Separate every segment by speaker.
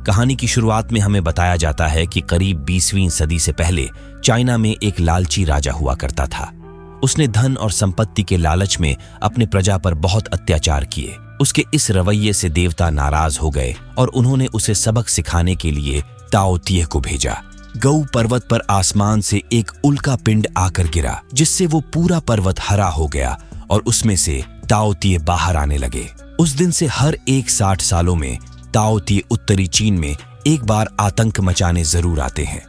Speaker 1: कहानी की शुरुआत में हमें बताया जाता है कि करीब 20वीं सदी से पहले चाइना में एक लालची राजा हुआ करता था। उसने धन और संपत्ति के लालच में अपने प्रजा पर बहुत अत्याचार किए। उसके इस रवैये से देवता नाराज हो गए और उन्होंने उसे सबक सिखाने के लिए ताओ तिये को भेजा। गऊ पर्वत पर आसमान से एक उल्का पिंड आकर गिरा, जिससे वो पूरा पर्वत हरा हो गया और उसमें से ताओ तिये बाहर आने लगे। उस दिन से हर 60 सालों में ताओ तिये उत्तरी चीन में एक बार आतंक मचाने जरूर आते हैं।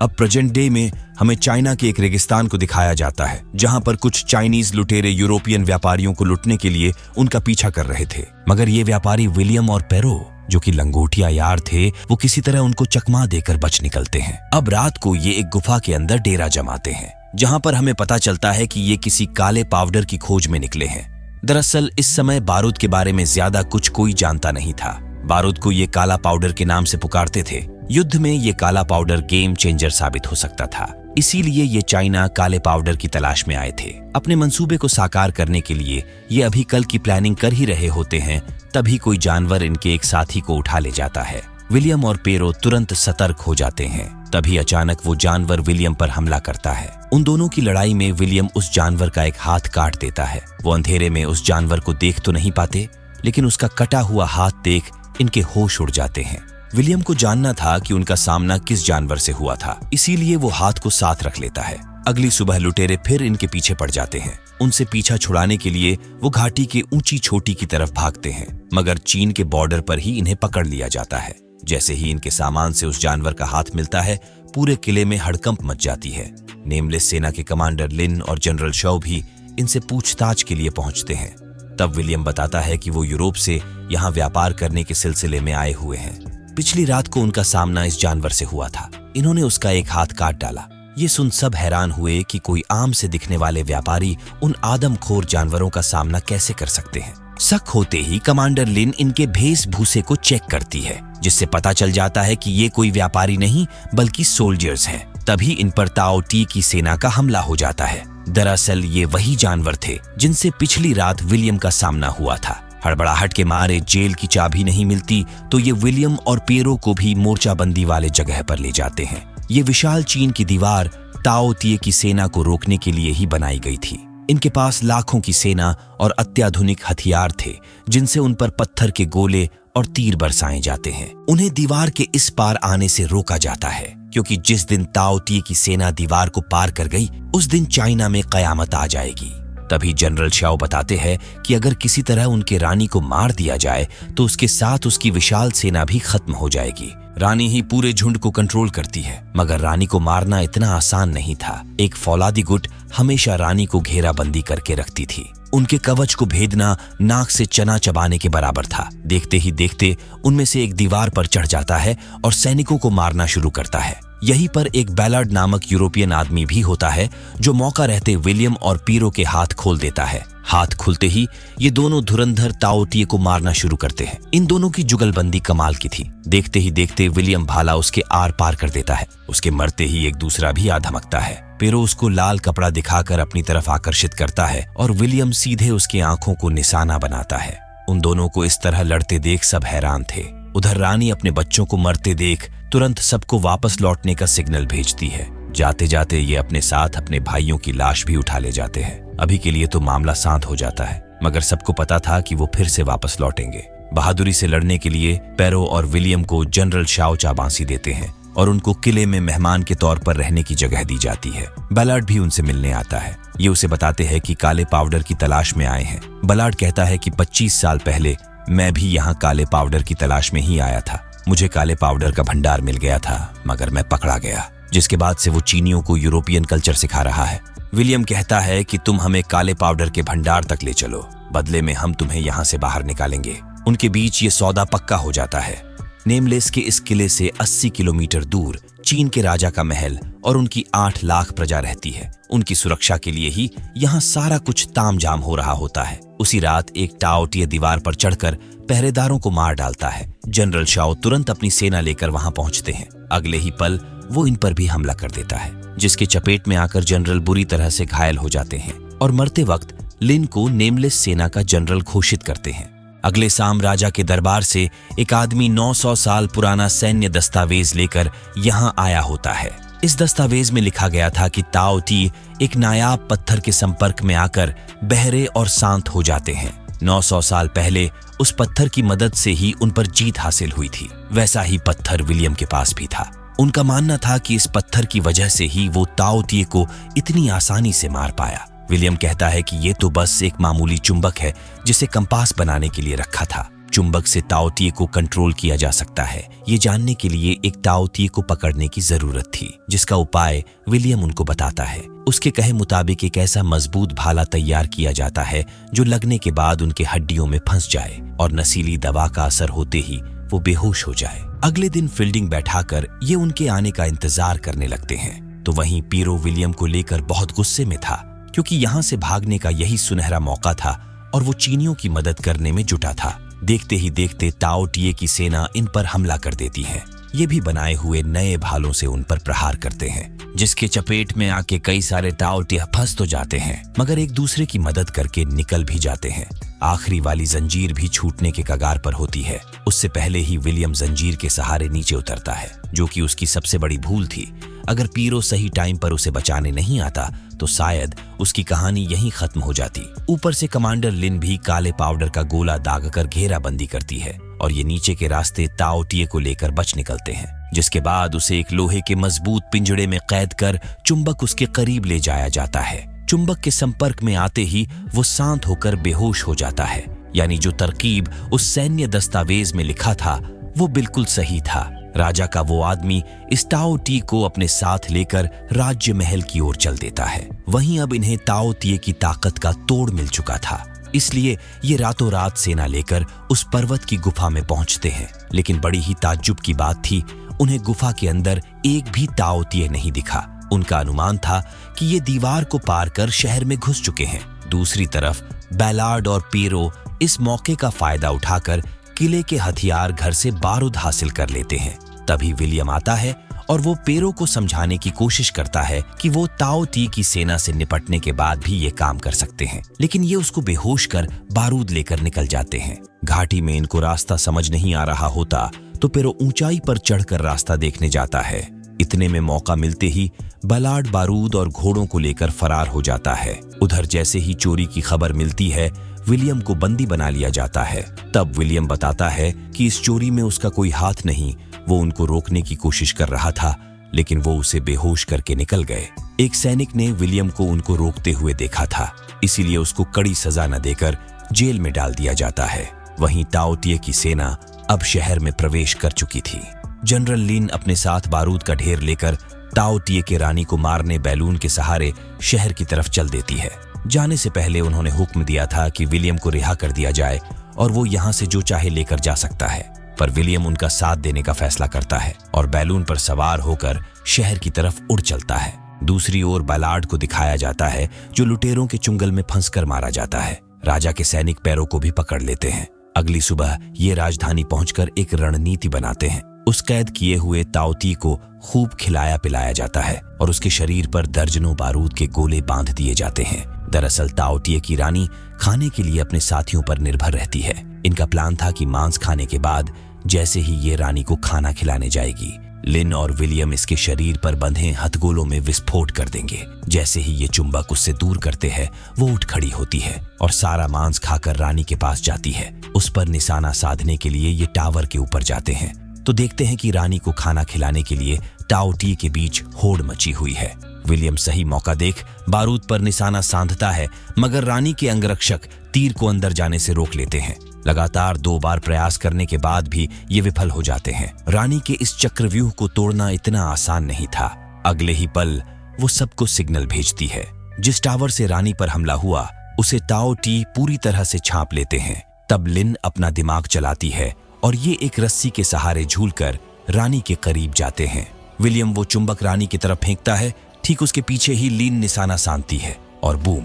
Speaker 1: अब प्रेजेंट डे में हमें चाइना के एक रेगिस्तान को दिखाया जाता है, जहां पर कुछ चाइनीज लुटेरे यूरोपियन व्यापारियों को लुटने के लिए उनका पीछा कर रहे थे। मगर ये व्यापारी विलियम और पेरो, जो कि लंगोटिया यार थे, वो किसी तरह उनको चकमा देकर बच निकलते हैं। अब रात को ये एक गुफा के अंदर डेरा जमाते हैं, जहां पर हमें पता चलता है कि ये किसी काले पाउडर की खोज में निकले हैं। दरअसल इस समय बारूद के बारे में ज्यादा कुछ कोई जानता नहीं था। बारूद को ये काला पाउडर के नाम से पुकारते थे। युद्ध में ये काला पाउडर गेम चेंजर साबित हो सकता था, इसीलिए ये चाइना काले पाउडर की तलाश में आए थे। अपने मंसूबे को साकार करने के लिए ये अभी कल की प्लानिंग कर ही रहे होते हैं, तभी कोई जानवर इनके एक साथी को उठा ले जाता है। विलियम और पेरो तुरंत सतर्क हो जाते हैं। तभी अचानक वो जानवर विलियम पर हमला करता है। उन दोनों की लड़ाई में विलियम उस जानवर का एक हाथ काट देता है। वो अंधेरे में उस जानवर को देख तो नहीं पाते, लेकिन उसका कटा हुआ हाथ देख इनके होश उड़ जाते हैं। विलियम को जानना था कि उनका सामना किस जानवर से हुआ था, इसीलिए वो हाथ को साथ रख लेता है। अगली सुबह लुटेरे फिर इनके पीछे पड़ जाते हैं। उनसे पीछा छुड़ाने के लिए वो घाटी के ऊंची चोटी की तरफ भागते हैं, मगर चीन के बॉर्डर पर ही इन्हें पकड़ लिया जाता है। जैसे ही इनके सामान से उस जानवर का हाथ मिलता है, पूरे किले में हड़कंप मच जाती है। नेमलेस सेना के कमांडर लिन और जनरल शौ भी इनसे पूछताछ के लिए पहुंचते हैं। तब विलियम बताता है कि वो यूरोप से यहाँ व्यापार करने के सिलसिले में आए हुए हैं। पिछली रात को उनका सामना इस जानवर से हुआ था। इन्होंने उसका एक हाथ काट डाला। ये सुन सब हैरान हुए कि कोई आम से दिखने वाले व्यापारी उन आदमखोर जानवरों का सामना कैसे कर सकते हैं। शक होते ही कमांडर लिन इनके वेशभूषे को चेक करती है, जिससे पता चल जाता है कि ये कोई व्यापारी नहीं बल्कि सोल्जर्स हैं। तभी इन पर ताओ टी की सेना का हमला हो जाता है। दरअसल ये वही जानवर थे जिनसे पिछली रात विलियम का सामना हुआ था। हड़बड़ाहट के मारे जेल की चाबी नहीं मिलती तो ये विलियम और पेरो को भी मोर्चाबंदी वाले जगह पर ले जाते हैं। ये विशाल चीन की दीवार ताओ तिये की सेना को रोकने के लिए ही बनाई गई थी। इनके पास लाखों की सेना और अत्याधुनिक हथियार थे, जिनसे उन पर पत्थर के गोले और तीर बरसाए जाते हैं। उन्हें दीवार के इस पार आने से रोका जाता है, क्योंकि जिस दिन ताओ तिये की सेना दीवार को पार कर गई, उस दिन चाइना में कयामत आ जाएगी। तभी जनरल शाओ बताते हैं कि अगर किसी तरह उनके रानी को मार दिया जाए तो उसके साथ उसकी विशाल सेना भी खत्म हो जाएगी। रानी ही पूरे झुंड को कंट्रोल करती है, मगर रानी को मारना इतना आसान नहीं था। एक फौलादी गुट हमेशा रानी को घेराबंदी करके रखती थी। उनके कवच को भेदना नाक से चना चबाने के बराबर था। देखते ही देखते उनमें से एक दीवार पर चढ़ जाता है और सैनिकों को मारना शुरू करता है। यहीं पर एक बैलार्ड नामक यूरोपियन आदमी भी होता है, जो मौका रहते विलियम और पीरो के हाथ खोल देता है। हाथ खुलते ही ये दोनों धुरंधर ताओ तिये को मारना शुरू करते हैं। इन दोनों की जुगलबंदी कमाल की थी। देखते ही देखते विलियम भाला उसके आर पार कर देता है। उसके मरते ही एक दूसरा भी आ धमकता है। पेरो उसको लाल कपड़ा दिखाकर अपनी तरफ आकर्षित करता है और विलियम सीधे उसकी आंखों को निशाना बनाता है। उन दोनों को इस तरह लड़ते देख सब हैरान थे। उधर रानी अपने बच्चों को मरते देख तुरंत सबको वापस लौटने का सिग्नल भेजती है। जाते जाते ये अपने साथ अपने भाइयों की लाश भी उठा ले जाते हैं। अभी के लिए तो मामला शांत हो जाता है, मगर सबको पता था कि वो फिर से वापस लौटेंगे। बहादुरी से लड़ने के लिए पेरो और विलियम को जनरल शाओ चाबांसी देते हैं और उनको किले में मेहमान के तौर पर रहने की जगह दी जाती है। बलार्ड भी उनसे मिलने आता है। ये उसे बताते हैं कि काले पाउडर की तलाश में आए हैं। बलार्ड कहता है कि 25 साल पहले मैं भी यहाँ काले पाउडर की तलाश में ही आया था। मुझे काले पाउडर का भंडार मिल गया था, मगर मैं पकड़ा गया। जिसके बाद से वो चीनियों को यूरोपियन कल्चर सिखा रहा है। विलियम कहता है कि तुम हमें काले पाउडर के भंडार तक ले चलो, बदले में हम तुम्हें यहाँ से बाहर निकालेंगे। उनके बीच ये सौदा पक्का हो जाता है। नेमलेस के इस किले से 80 किलोमीटर दूर चीन के राजा का महल और उनकी 8 लाख प्रजा रहती है। उनकी सुरक्षा के लिए ही यहाँ सारा कुछ तामझाम हो रहा होता है। उसी रात एक ताओ तिये दीवार पर चढ़कर पहरेदारों को मार डालता है। जनरल शाओ तुरंत अपनी सेना लेकर वहां पहुंचते हैं। अगले ही पल वो इन पर भी हमला कर देता है, जिसके चपेट में आकर जनरल बुरी तरह से घायल हो जाते हैं और मरते वक्त लिन को नेमलेस सेना का जनरल घोषित करते हैं। अगले शाम राजा के दरबार से एक आदमी 900 साल पुराना सैन्य दस्तावेज लेकर यहाँ आया होता है। इस दस्तावेज में लिखा गया था कि ताओ टी एक नायाब पत्थर के संपर्क में आकर बहरे और शांत हो जाते हैं। 900 साल पहले उस पत्थर की मदद से ही उन पर जीत हासिल हुई थी। वैसा ही पत्थर विलियम के पास भी था। उनका मानना था कि इस पत्थर की वजह से ही वो ताओ टी को इतनी आसानी से मार पाया। विलियम कहता है कि ये तो बस एक मामूली चुंबक है जिसे कंपास बनाने के लिए रखा था। चुंबक से ताओ टी को कंट्रोल किया जा सकता है, ये जानने के लिए एक ताओ टी को पकड़ने की जरूरत थी, जिसका उपाय विलियम उनको बताता है। उसके कहे मुताबिक एक ऐसा मजबूत भाला तैयार किया जाता है जो लगने के बाद उनके हड्डियों में फंस जाए और नशीली दवा का असर होते ही वो बेहोश हो जाए। अगले दिन फील्डिंग बैठाकर ये उनके आने का इंतजार करने लगते हैं। तो वहीं पीरो विलियम को लेकर बहुत गुस्से में था, क्योंकि यहाँ से भागने का यही सुनहरा मौका था और वो चीनियों की मदद करने में जुटा था। देखते ही देखते ताओ टी की सेना इन पर हमला कर देती है। ये भी बनाए हुए नए भालों से उन पर प्रहार करते हैं, जिसके चपेट में आके कई सारे ताओ टी फंस तो जाते हैं, मगर एक दूसरे की मदद करके निकल भी जाते हैं। आखिरी वाली जंजीर भी छूटने के कगार पर होती है। उससे पहले ही विलियम जंजीर के सहारे नीचे उतरता है, जो कि उसकी सबसे बड़ी भूल थी। अगर पीरो सही टाइम पर उसे बचाने नहीं आता तो शायद उसकी कहानी यहीं खत्म हो जाती। ऊपर से कमांडर लिन भी काले पाउडर का गोला दागकर घेराबंदी करती है और ये नीचे के रास्ते ताओ टी को लेकर बच निकलते हैं, जिसके बाद उसे एक लोहे के मजबूत पिंजड़े में कैद कर चुंबक उसके करीब ले जाया जाता है। चुंबक के संपर्क में आते ही वो शांत होकर बेहोश हो जाता है। यानी जो तरकीब उस सैन्य दस्तावेज में लिखा था वो बिल्कुल सही था। राजा का वो आदमी इस ताओ टी को अपने साथ लेकर राज्य महल की ओर चल देता है। वहीं अब इन्हें ताओ टी की ताकत का तोड़ मिल चुका था, इसलिए ये रातों रात सेना लेकर उस पर्वत की गुफा में पहुंचते हैं। लेकिन बड़ी ही ताज्जुब की बात थी, उन्हें गुफा के अंदर एक भी ताओ टी नहीं दिखा। उनका अनुमान था कि ये दीवार को पार कर शहर में घुस चुके हैं। दूसरी तरफ बैलार्ड और पीरो इस मौके का फायदा उठाकर किले के हथियार घर से बारूद हासिल कर लेते हैं। तभी विलियम आता है और वो पेरो को समझाने की कोशिश करता है कि वो ताओ टी की सेना से निपटने के बाद भी ये काम कर सकते हैं, लेकिन ये उसको बेहोश कर बारूद लेकर निकल जाते हैं। घाटी में इनको रास्ता समझ नहीं आ रहा होता तो पेरो ऊंचाई पर चढ़कर रास्ता देखने जाता है। इतने में मौका मिलते ही बैलार्ड बारूद और घोड़ों को लेकर फरार हो जाता है। उधर जैसे ही चोरी की खबर मिलती है, विलियम को बंदी बना लिया जाता है। तब विलियम बताता है कि इस चोरी में उसका कोई हाथ नहीं, वो उनको रोकने की कोशिश कर रहा था, लेकिन वो उसे बेहोश करके निकल गए। एक सैनिक ने विलियम को उनको रोकते हुए देखा था, इसीलिए उसको कड़ी सजा न देकर जेल में डाल दिया जाता है। वहीं ताओ टी की सेना अब शहर में प्रवेश कर चुकी थी। जनरल लिन अपने साथ बारूद का ढेर लेकर ताओ टी के रानी को मारने बैलून के सहारे शहर की तरफ चल देती है। जाने से पहले उन्होंने हुक्म दिया था कि विलियम को रिहा कर दिया जाए और वो यहाँ से जो चाहे लेकर जा सकता है, पर विलियम उनका साथ देने का फैसला करता है और बैलून पर सवार होकर शहर की तरफ उड़ चलता है। दूसरी ओर बैलार्ड को दिखाया जाता है, जो लुटेरों के चुंगल में फंसकर मारा जाता है। राजा के सैनिक पैरों को भी पकड़ लेते हैं। अगली सुबह ये राजधानी पहुंचकर एक रणनीति बनाते हैं। उस कैद किए हुए ताओ टी को खूब खिलाया पिलाया जाता है और उसके शरीर पर दर्जनों बारूद के गोले बांध दिए जाते हैं। दरअसल ताओ टी की रानी खाने के लिए अपने साथियों पर निर्भर रहती है। इनका प्लान था कि मांस खाने के बाद जैसे ही ये रानी को खाना खिलाने जाएगी, लिन और विलियम इसके शरीर पर बंधे हथगोलों में विस्फोट कर देंगे। जैसे ही ये चुंबक उससे दूर करते हैं, वो उठ खड़ी होती है और सारा मांस खाकर रानी के पास जाती है। उस पर निशाना साधने के लिए ये टावर के ऊपर जाते हैं तो देखते हैं कि रानी को खाना खिलाने के लिए ताओ टी के बीच होड़ मची हुई है। विलियम सही मौका देख बारूद पर निशाना साधता है, मगर रानी के अंगरक्षक तीर को अंदर जाने से रोक लेते हैं। लगातार 2 बार प्रयास करने के बाद भी ये विफल हो जाते हैं। रानी के इस चक्रव्यूह को तोड़ना इतना आसान नहीं था। अगले ही पल वो सबको सिग्नल भेजती है। जिस टावर से रानी पर हमला हुआ उसे ताओ टी पूरी तरह से छाप लेते हैं। तब लिन अपना दिमाग चलाती है और ये एक रस्सी के सहारे झूलकर रानी के करीब जाते हैं। विलियम वो चुंबक रानी की तरफ फेंकता है, ठीक उसके पीछे ही लिन निशाना साधती है और बूम,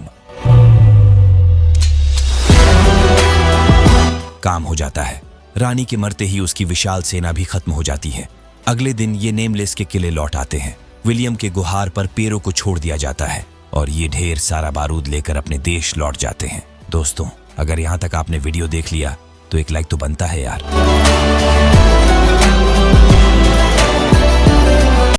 Speaker 1: काम हो जाता है। रानी के मरते ही उसकी विशाल सेना भी खत्म हो जाती है। अगले दिन ये नेमलेस के किले लौट आते हैं। विलियम के गुहार पर पेरो को छोड़ दिया जाता है और ये ढेर सारा बारूद लेकर अपने देश लौट जाते हैं। दोस्तों, अगर यहाँ तक आपने वीडियो देख लिया तो एक लाइक तो बनता है यार।